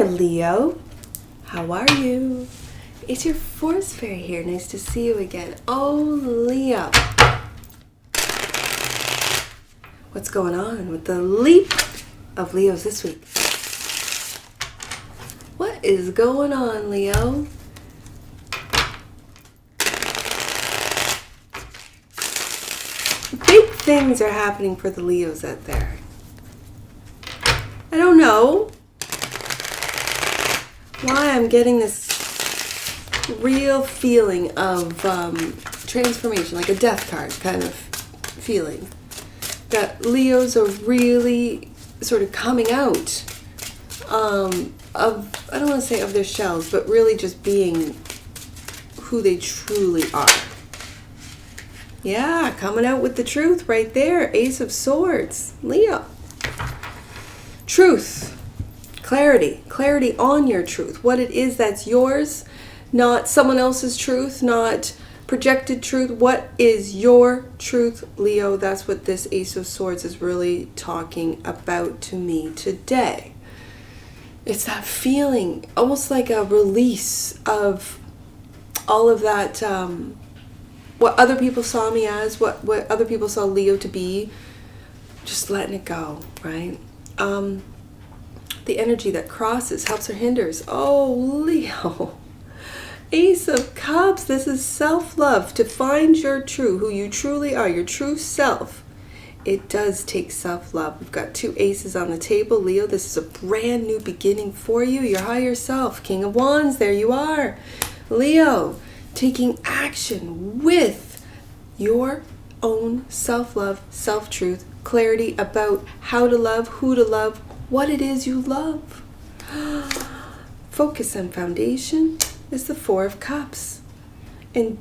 there, Leo. How are you? It's your force fairy here. Nice to see you again. Oh, Leo. What's going on with the leap of Leos this week? What is going on, Leo? Big things are happening for the Leos out there. I don't know why I'm getting this real feeling of transformation, like a death card kind of feeling. That Leos are really sort of coming out of, I don't want to say of their shells, but really just being who they truly are. Yeah, coming out with the truth right there. Ace of Swords, Leo. Truth, clarity on your truth. What it is that's yours, not someone else's truth, not projected truth. What is your truth, Leo? That's what this Ace of Swords is really talking about to me today. It's that feeling, almost like a release of all of that, what other people saw me as, what other people saw Leo to be, just letting it go, right? The energy that crosses, helps or hinders. Oh, Leo. Ace of Cups, this is self-love. To find your true, who you truly are, your true self. It does take self-love. We've got two aces on the table. Leo, this is a brand new beginning for you. Your higher self. King of Wands, there you are. Leo, taking action with your own self-love, self-truth, clarity about how to love, who to love, what it is you love. Focus and foundation is the Four of Cups. And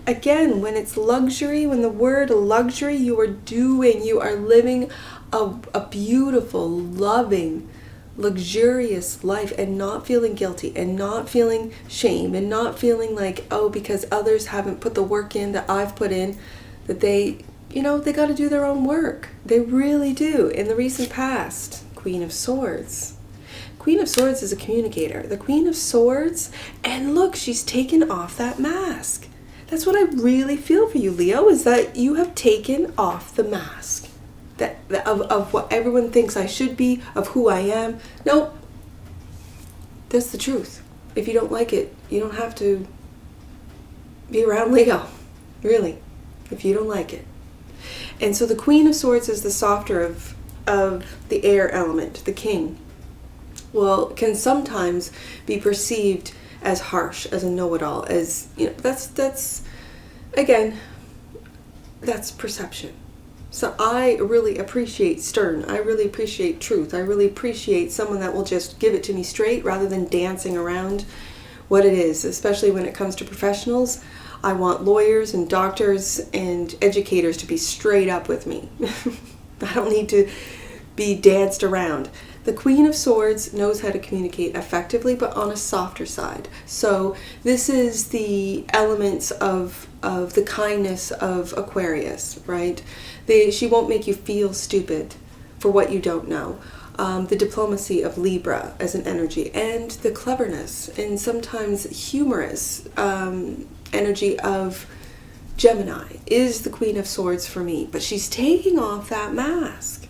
again, when it's luxury, when the word luxury, you are living a beautiful, loving, luxurious life and not feeling guilty and not feeling shame and not feeling like, oh, because others haven't put the work in that I've put in, that they got to do their own work. They really do. In the recent past, Queen of Swords. Queen of Swords is a communicator. The Queen of Swords, and look, she's taken off that mask. That's what I really feel for you, Leo, is that you have taken off the mask of what everyone thinks I should be, of who I am. Nope. That's the truth. If you don't like it, you don't have to be around Leo. Really. If you don't like it. And so the Queen of Swords is the softer of the air element, the king. Well, can sometimes be perceived as harsh, as a know-it-all, as, that's perception. So I really appreciate stern. I really appreciate truth. I really appreciate someone that will just give it to me straight rather than dancing around what it is, especially when it comes to professionals. I want lawyers and doctors and educators to be straight up with me. I don't need to be danced around. The Queen of Swords knows how to communicate effectively, but on a softer side. So this is the elements of the kindness of Aquarius, right? She won't make you feel stupid for what you don't know. The diplomacy of Libra as an energy, and the cleverness and sometimes humorous energy of Gemini is the Queen of Swords for me. But she's taking off that mask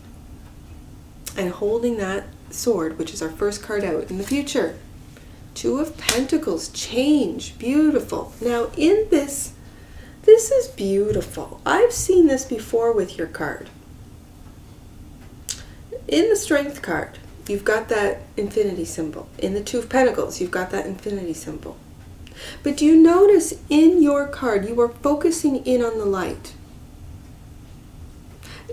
and holding that sword, which is our first card out in the future. Two of Pentacles, change, beautiful. Now in this is beautiful. I've seen this before with your card. In the Strength card, you've got that infinity symbol. In the Two of Pentacles, you've got that infinity symbol. But do you notice in your card, you are focusing in on the light.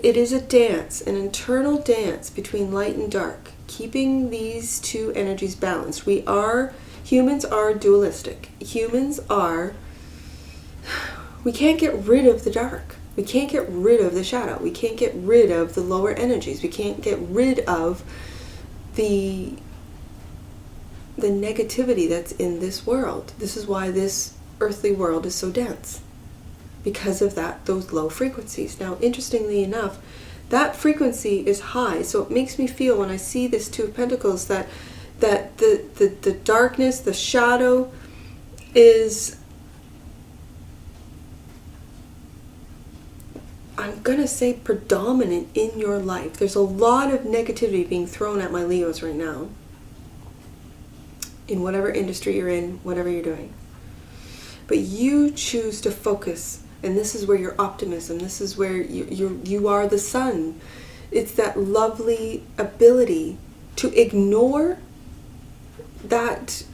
It is a dance, an internal dance between light and dark, keeping these two energies balanced. Humans are dualistic. We can't get rid of the dark. We can't get rid of the shadow. We can't get rid of the lower energies. We can't get rid of the negativity that's in this world. This is why this earthly world is so dense. Because of those low frequencies. Now, interestingly enough, that frequency is high, so it makes me feel when I see this Two of Pentacles that that the darkness, the shadow is, I'm going to say, predominant in your life. There's a lot of negativity being thrown at my Leos right now. In whatever industry you're in, whatever you're doing. But you choose to focus, and this is where your optimism, this is where you are the sun. It's that lovely ability to ignore that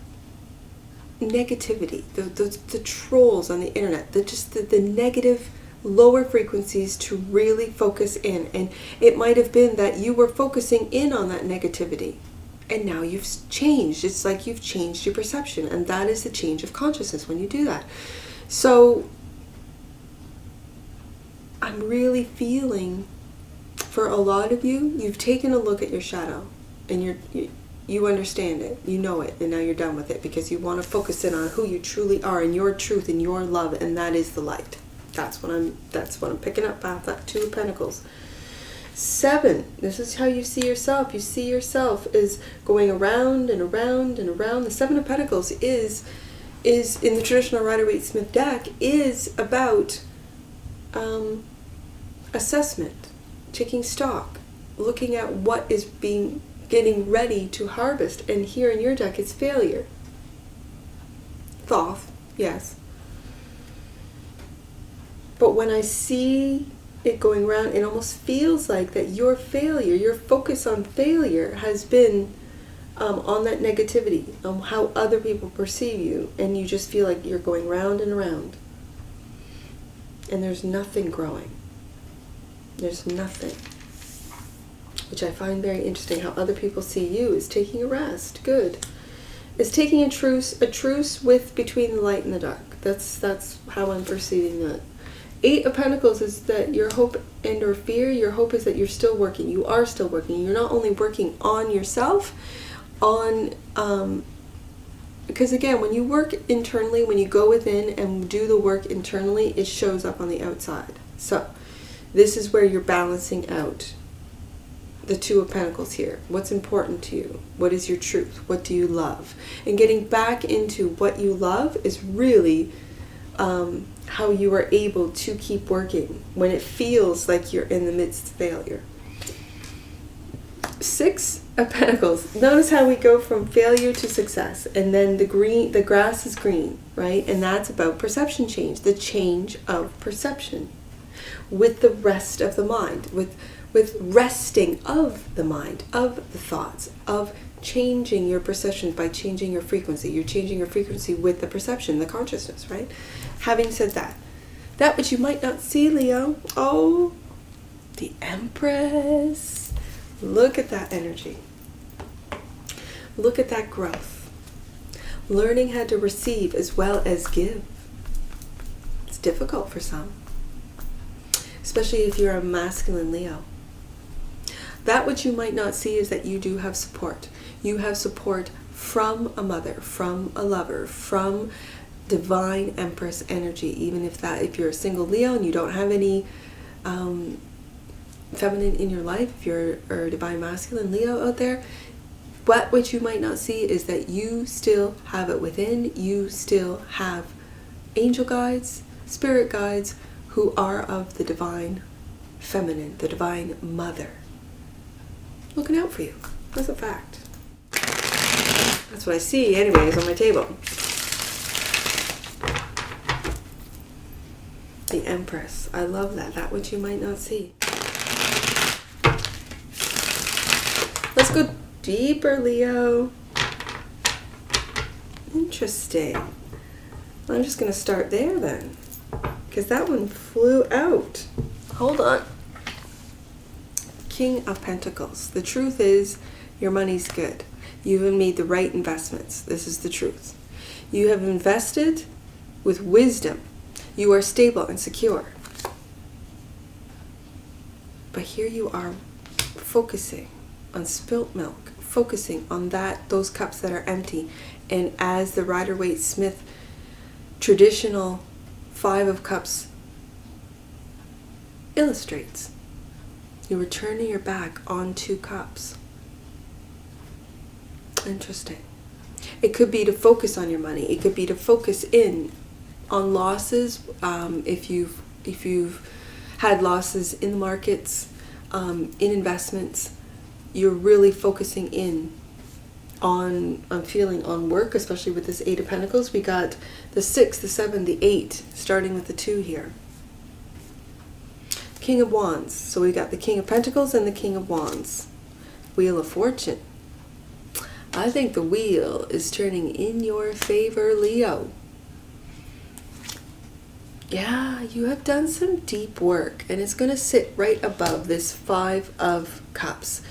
negativity, the trolls on the internet, the negative lower frequencies, to really focus in. And it might have been that you were focusing in on that negativity, and now you've changed. It's like you've changed your perception, and that is the change of consciousness when you do that. So I'm really feeling, for a lot of you, you've taken a look at your shadow, and you understand it, you know it, and now you're done with it, because you want to focus in on who you truly are, and your truth, and your love, and that is the light. That's what I'm picking up off that Two of Pentacles. 7, this is how you see yourself. You see yourself as going around and around and around. The 7 of Pentacles is in the traditional Rider-Waite-Smith deck, is about assessment, taking stock, looking at what is getting ready to harvest. And here in your deck, it's failure. Thoth, yes. But when I see it going around, it almost feels like that your failure, your focus on failure has been on that negativity, on how other people perceive you, and you just feel like you're going round and around. And there's nothing growing. There's nothing. Which I find very interesting, how other people see you as taking a rest. Good. It's taking a truce between the light and the dark. That's how I'm perceiving that. 8 of Pentacles is that your hope and or fear, your hope is that you're still working. You are still working. You're not only working on yourself, because again, when you work internally, when you go within and do the work internally, it shows up on the outside. So this is where you're balancing out the 2 of Pentacles here. What's important to you? What is your truth? What do you love? And getting back into what you love is really how you are able to keep working when it feels like you're in the midst of failure. 6 of Pentacles. Notice how we go from failure to success, and then the grass is green, right? And that's about perception change, the change of perception with the rest of the mind, with resting of the mind, of the thoughts, of changing your perception by changing your frequency. You're changing your frequency with the perception, the consciousness, right? Having said that which you might not see, Leo, oh, the Empress. Look at that energy. Look at that growth. Learning how to receive as well as give. It's difficult for some, especially if you're a masculine Leo. That which you might not see is that you do have support. You have support from a mother, from a lover, from divine Empress energy. Even if you're a single Leo and you don't have any feminine in your life, if you're a divine masculine Leo out there, what which you might not see is that you still have it within. You still have angel guides, spirit guides, who are of the divine feminine, the divine mother, looking out for you. That's a fact. That's what I see anyways on my table. The Empress. I love that. That which you might not see. Let's go deeper, Leo. Interesting. I'm just going to start there then, because that one flew out. Hold on. King of Pentacles. The truth is, your money's good. You have made the right investments. This is the truth. You have invested with wisdom. You are stable and secure. But here you are focusing on spilt milk, focusing on those cups that are empty. And as the Rider-Waite-Smith traditional 5 of Cups illustrates, you are turning your back on 2 cups. Interesting. It could be to focus on your money. It could be to focus in on losses. If you've had losses in the markets, in investments, you're really focusing in on feeling on work, especially with this Eight of Pentacles. We got the 6, the 7, the 8, starting with the 2 here. King of Wands. So we got the King of Pentacles and the King of Wands. Wheel of Fortune. I think the wheel is turning in your favor, Leo. Yeah, you have done some deep work, and it's going to sit right above this 5 of Cups.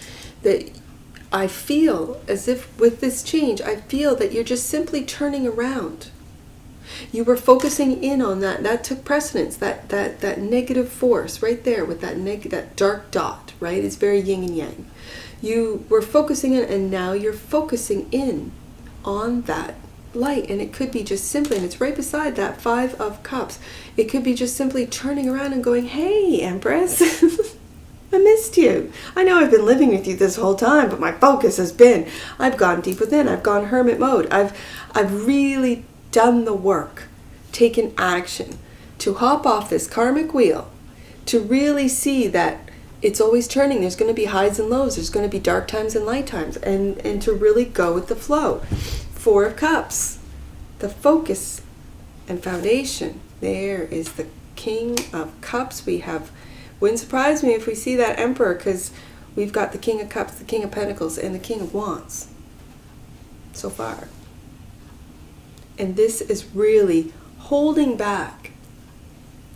That I feel as if with this change, I feel that you're just simply turning around. You were focusing in on that. That took precedence. That negative force right there with that dark dot, right? It's very yin and yang. You were focusing in, and now you're focusing in on that light. And it could be just simply, and it's right beside that 5 of Cups. It could be just simply turning around and going, hey, Empress, I missed you. I know I've been living with you this whole time, but my focus has been, I've gone deep within. I've gone hermit mode. I've really done the work, taken action to hop off this karmic wheel, to really see that it's always turning. There's going to be highs and lows. There's going to be dark times and light times, and to really go with the flow. 4 of Cups, the focus and foundation. There is the King of Cups. We have, wouldn't surprise me if we see that Emperor, because we've got the King of Cups, the King of Pentacles, and the King of Wands so far. And this is really holding back,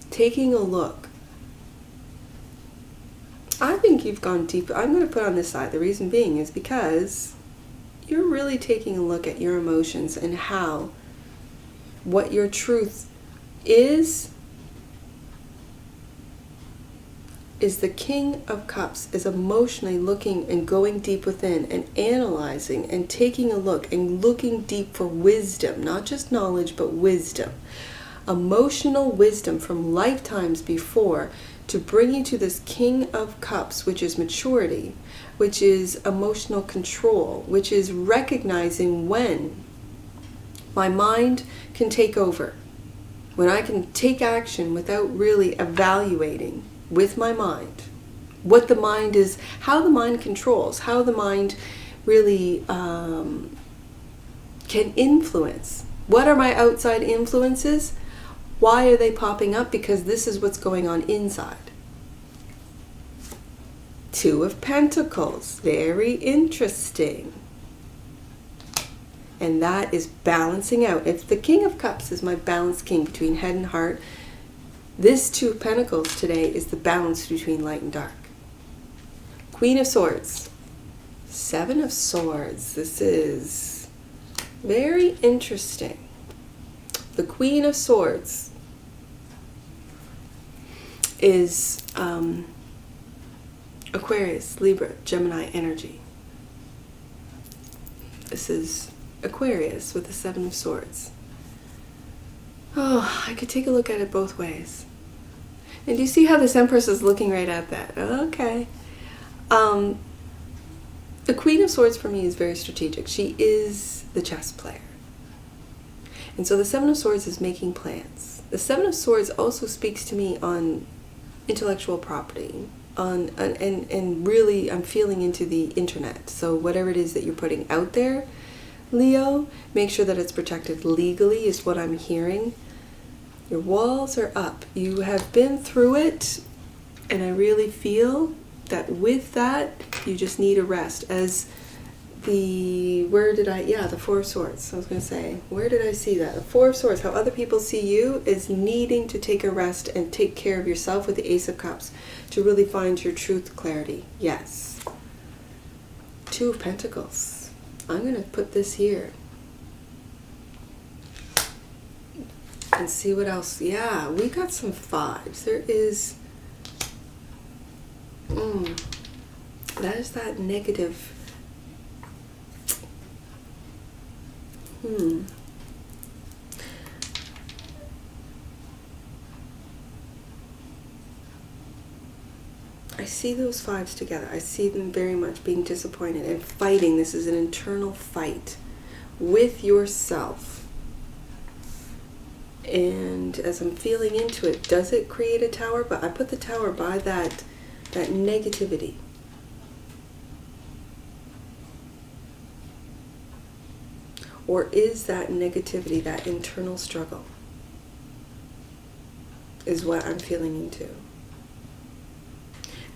taking a look. I think you've gone deep. I'm going to put on this side. The reason being is because you're really taking a look at your emotions and how, what your truth is the King of Cups is emotionally looking and going deep within and analyzing and taking a look and looking deep for wisdom, not just knowledge, but wisdom. Emotional wisdom from lifetimes before to bring you to this King of Cups, which is maturity, which is emotional control, which is recognizing when my mind can take over, when I can take action without really evaluating with my mind what the mind is, how the mind controls, how the mind really can influence. What are my outside influences? Why are they popping up? Because this is what's going on inside. 2 of Pentacles, very interesting. And that is balancing out. If the King of Cups is my balanced king between head and heart, this 2 of Pentacles today is the balance between light and dark. Queen of Swords, 7 of Swords. This is very interesting. The Queen of Swords is Aquarius, Libra, Gemini energy. This is Aquarius with the 7 of Swords. Oh, I could take a look at it both ways. And do you see how this Empress is looking right at that? Okay. The Queen of Swords for me is very strategic. She is the chess player. And so the 7 of Swords is making plans. The 7 of Swords also speaks to me on intellectual property, and really I'm feeling into the internet. So whatever it is that you're putting out there, Leo, make sure that it's protected legally is what I'm hearing. Your walls are up. You have been through it, and I really feel that with that, you just need a rest. As the 4 of Swords. I was going to say, where did I see that? The 4 of Swords, how other people see you is needing to take a rest and take care of yourself with the Ace of Cups to really find your truth, clarity. Yes. 2 of Pentacles. I'm going to put this here and see what else. Yeah, we got some 5s. There is, that is that negative. I I see those fives together. I see them very much being disappointed and fighting. This is an internal fight with yourself. And as I'm feeling into it, does it create a tower? But I put the tower by that negativity. Or is that negativity, that internal struggle, is what I'm feeling into?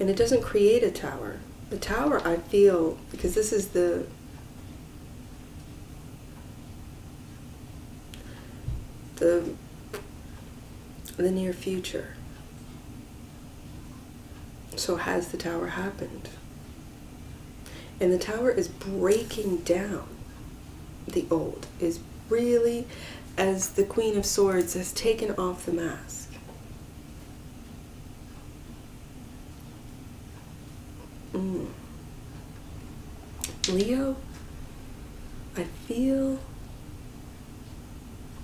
And it doesn't create a tower. The tower, I feel, because this is the near future. So has the tower happened? And the tower is breaking down the old, is really, as the Queen of Swords has taken off the mask. Leo, I feel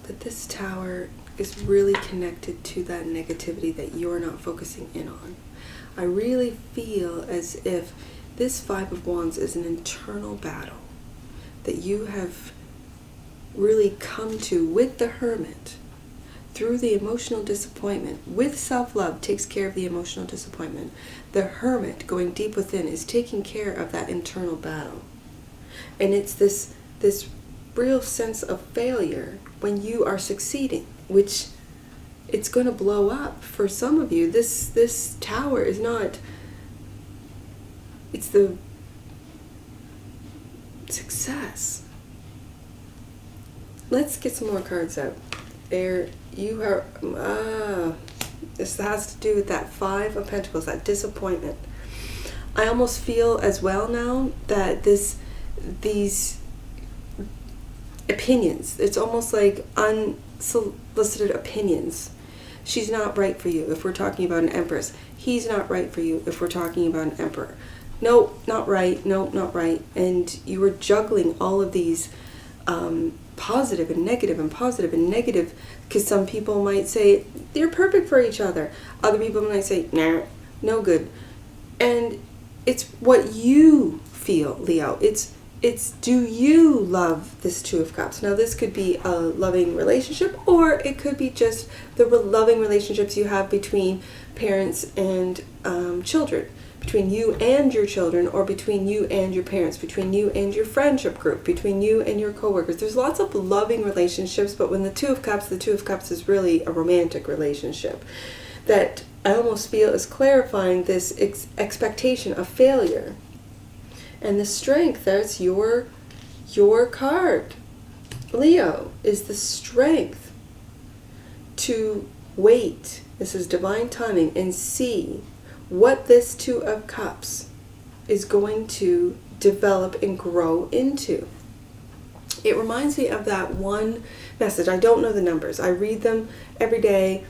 that this tower is really connected to that negativity that you're not focusing in on. I really feel as if this Five of Wands is an internal battle that you have really come to with the Hermit through the emotional disappointment. With self-love takes care of the emotional disappointment. The Hermit, going deep within, is taking care of that internal battle. And it's this real sense of failure when you are succeeding, which it's going to blow up for some of you. This tower is not, it's the success. Let's get some more cards out. There you are. This has to do with that Five of Pentacles, that disappointment. I almost feel as well now that these opinions, it's almost like unsolicited opinions. She's not right for you if we're talking about an Empress. He's not right for you if we're talking about an Emperor. No, not right. No, not right. And you were juggling all of these positive and negative and positive and negative, because some people might say they're perfect for each other. Other people might say, nah, no good. And it's what you feel, Leo. It's do you love this Two of Cups? Now this could be a loving relationship, or it could be just the loving relationships you have between parents and children, between you and your children, or between you and your parents, between you and your friendship group, between you and your coworkers. There's lots of loving relationships, but when the Two of Cups is really a romantic relationship that I almost feel is clarifying this expectation of failure. And the Strength, that's your card, Leo, is the strength to wait. This is divine timing, and see what this Two of Cups is going to develop and grow into. It reminds me of that one message. I don't know the numbers. I read them every day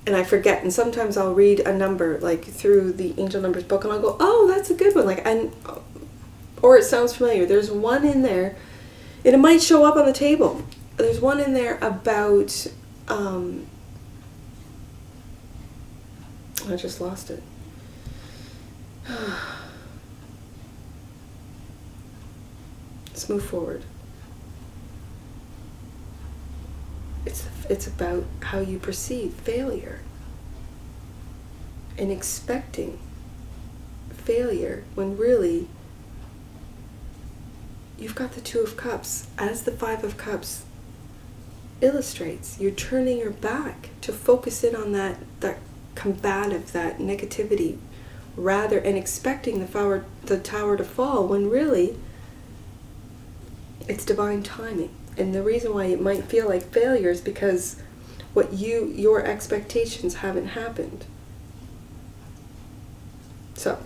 and I forget. And sometimes I'll read a number like through the Angel Numbers book and I'll go, oh, that's a good one. Or it sounds familiar. There's one in there, and it might show up on the table. There's one in there about, I just lost it. Let's move forward. It's about how you perceive failure and expecting failure when really you've got the Two of Cups. As the Five of Cups illustrates, you're turning your back to focus in on that combative, that negativity, rather, and expecting the tower to fall when really it's divine timing. And the reason why it might feel like failure is because your expectations haven't happened. So,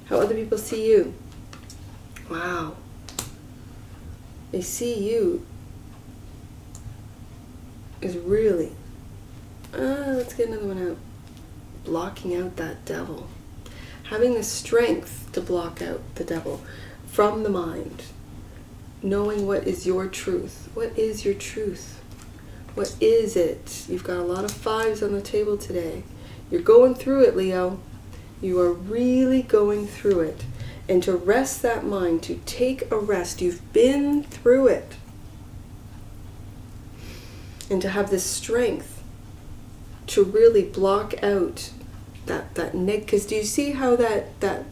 how other people see you. Wow. They see you is really, let's get another one out. Blocking out that devil. Having the strength to block out the devil from the mind. Knowing what is your truth. What is your truth? What is it? You've got a lot of fives on the table today. You're going through it, Leo. You are really going through it. And to rest that mind, to take a rest, you've been through it. And to have this strength to really block out that because do you see how that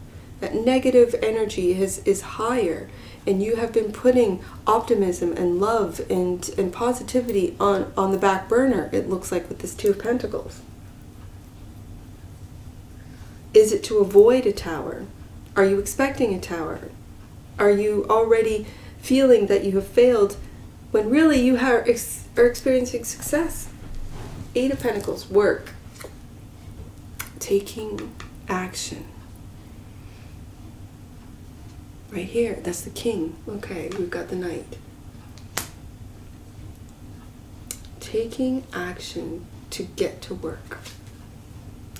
negative energy is higher, and you have been putting optimism and love and positivity on the back burner, it looks like, with this Two of Pentacles. Is it to avoid a tower? Are you expecting a tower? Are you already feeling that you have failed when really you are experiencing success? Eight of Pentacles, work. Taking action. Right here, that's the King. Okay, we've got the Knight. Taking action to get to work.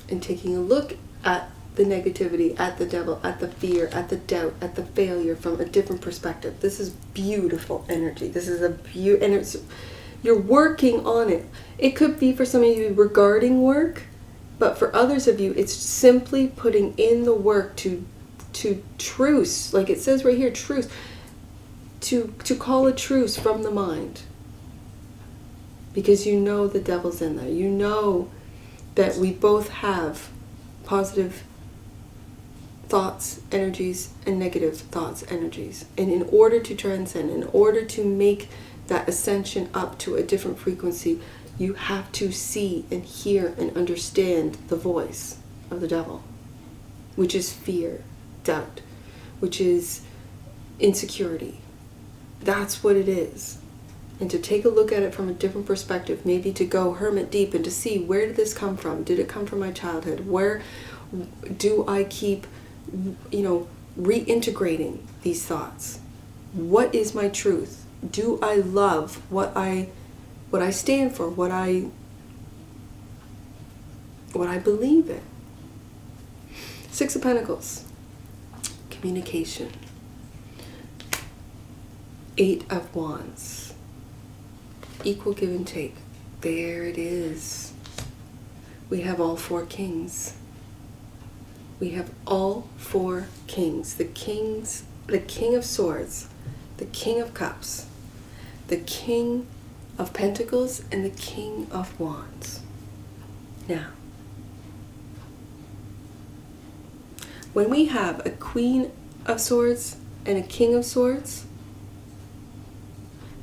And taking a look at the negativity, at the devil, at the fear, at the doubt, at the failure from a different perspective. This is beautiful energy. This is and you're working on it. It could be for some of you regarding work, but for others of you, it's simply putting in the work to truce, like it says right here, truce, to call a truce from the mind. Because you know the devil's in there. You know that we both have positive thoughts, energies, and negative thoughts, energies. And in order to transcend, in order to make that ascension up to a different frequency, you have to see and hear and understand the voice of the devil, which is fear, doubt, which is insecurity. That's what it is. And to take a look at it from a different perspective, maybe to go hermit deep and to see, where did this come from? Did it come from my childhood? Where do I keep, reintegrating these thoughts? What is my truth? Do I love what I stand for, what I believe in? Six of Pentacles, communication. Eight of Wands, equal give and take. There it is. We have all four kings. We have all four kings. The King of Swords, the King of Cups, the King of Pentacles, and the King of Wands. Now, when we have a Queen of Swords and a King of Swords,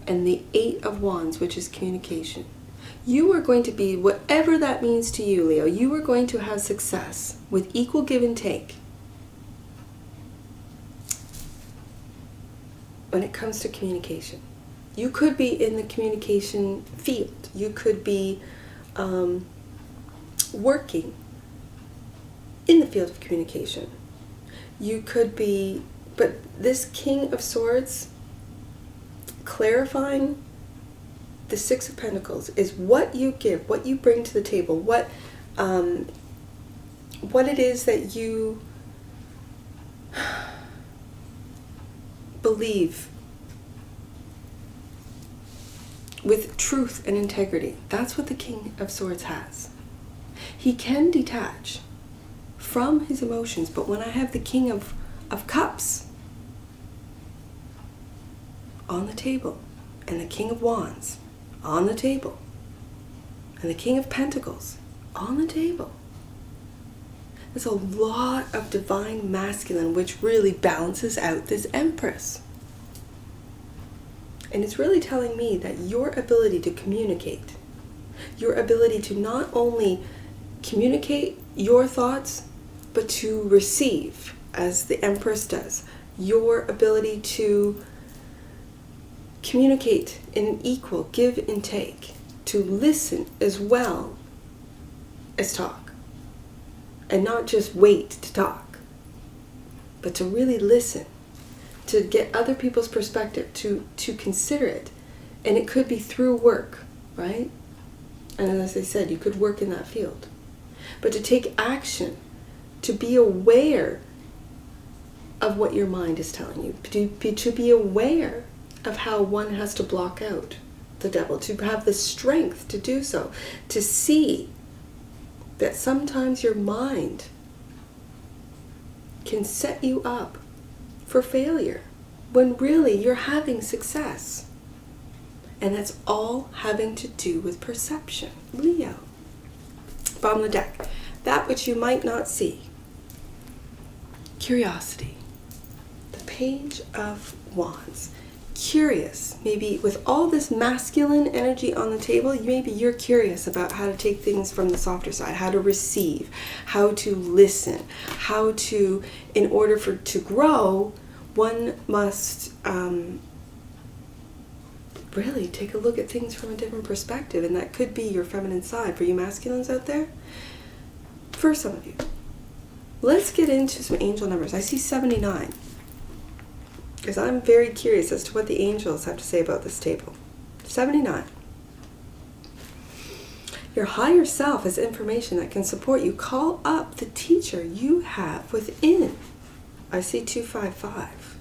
and the Eight of Wands, which is communication, you are going to be, whatever that means to you, Leo, you are going to have success with equal give and take when it comes to communication. You could be in the communication field. You could be working in the field of communication. You could be, but this King of Swords, clarifying the Six of Pentacles, is what you give, what you bring to the table, what it is that you believe with truth and integrity. That's what the King of Swords has. He can detach from his emotions, but when I have the King of Cups on the table, and the King of Wands on the table, and the King of Pentacles on the table, there's a lot of divine masculine, which really balances out this Empress. And it's really telling me that your ability to communicate, your ability to not only communicate your thoughts, but to receive, as the Empress does, your ability to communicate in an equal give and take, to listen as well as talk, and not just wait to talk, but to really listen, to get other people's perspective, to consider it. And it could be through work, right? And as I said, you could work in that field. But to take action, to be aware of what your mind is telling you, to be aware of how one has to block out the devil, to have the strength to do so, to see that sometimes your mind can set you up for failure when really you're having success. And that's all having to do with perception. Leo. Bottom of the deck. That which you might not see. Curiosity. The Page of Wands. Curious. Maybe with all this masculine energy on the table, maybe you're curious about how to take things from the softer side, how to receive, how to listen, how to, in order to grow, one must really take a look at things from a different perspective, and that could be your feminine side. For you masculines out there, for some of you, let's get into some angel numbers. I see 79, because I'm very curious as to what the angels have to say about this table. 79. Your higher self is information that can support you. Call up the teacher you have within. I see 255.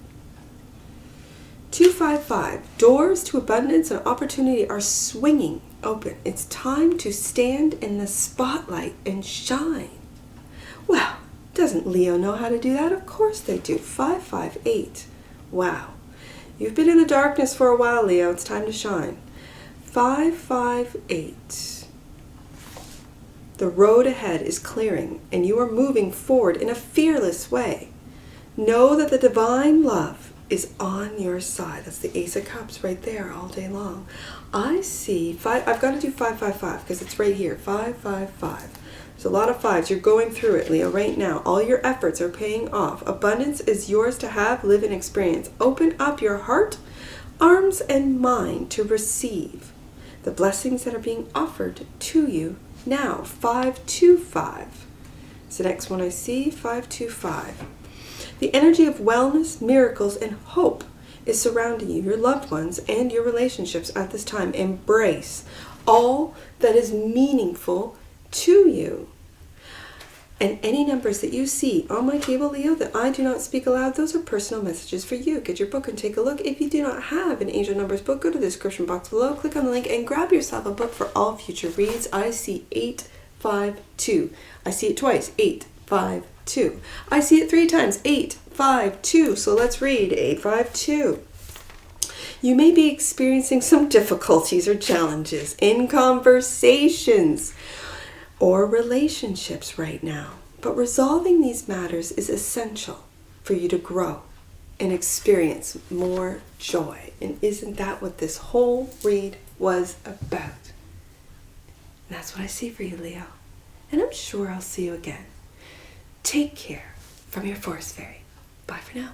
255. Doors to abundance and opportunity are swinging open. It's time to stand in the spotlight and shine. Well, doesn't Leo know how to do that? Of course they do. 558. Wow. You've been in the darkness for a while, Leo. It's time to shine. 558. The road ahead is clearing, and you are moving forward in a fearless way. Know that the divine love is on your side. That's the Ace of Cups right there all day long. I see five. I've got to do 555 because it's right here. 555. There's a lot of fives. You're going through it, Leo, right now. All your efforts are paying off. Abundance is yours to have, live, and experience. Open up your heart, arms, and mind to receive the blessings that are being offered to you now. 525. It's the next one I see. 525. The energy of wellness, miracles, and hope is surrounding you, your loved ones, and your relationships at this time. Embrace all that is meaningful to you. And any numbers that you see on my table, Leo, that I do not speak aloud, those are personal messages for you. Get your book and take a look. If you do not have an Angel Numbers book, go to the description box below, click on the link, and grab yourself a book for all future reads. I see 852. I see it twice. 852. I see it 3 times. 852. So let's read 852. You may be experiencing some difficulties or challenges in conversations or relationships right now, but resolving these matters is essential for you to grow and experience more joy. And isn't that what this whole read was about? And that's what I see for you, Leo. And I'm sure I'll see you again. Take care from your Forest Fairy. Bye for now.